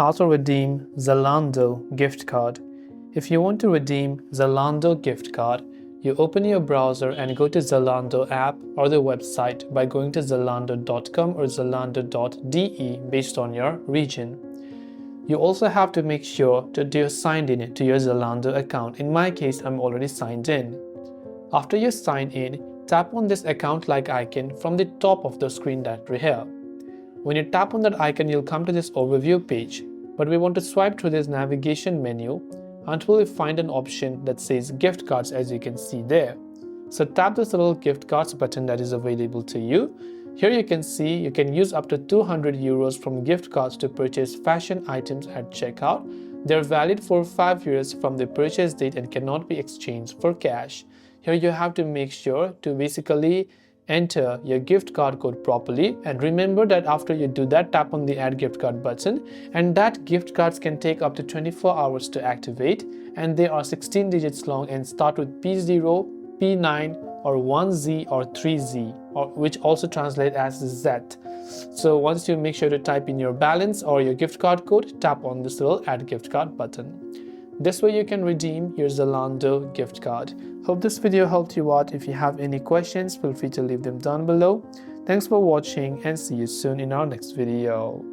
How to redeem Zalando gift card. If you want to redeem Zalando gift card, you open your browser and go to Zalando app or the website by going to zalando.com or zalando.de based on your region. You also have to make sure that you're signed in to your Zalando account. In my case, I'm already signed in. After you sign in, tap on this account-like icon from the top of the screen directly here. When you tap on that icon, you'll come to this overview page, but we want to swipe through this navigation menu until we find an option that says gift cards, as you can see there. So tap this little gift cards button that is available to you. Here you can see you can use up to 200 euros from gift cards to purchase fashion items at checkout. They're valid for 5 years from the purchase date and cannot be exchanged for cash. Here you have to make sure to basically enter your gift card code properly, and remember that after you do that, tap on the add gift card button, and that gift cards can take up to 24 hours to activate, and they are 16 digits long and start with P0, P9 or 1Z or 3Z, which also translate as Z. So once you make sure to type in your balance or your gift card code, tap on this little add gift card button. This way you can redeem your Zalando gift card. Hope this video helped you out. If you have any questions, feel free to leave them down below. Thanks for watching and see you soon in our next video.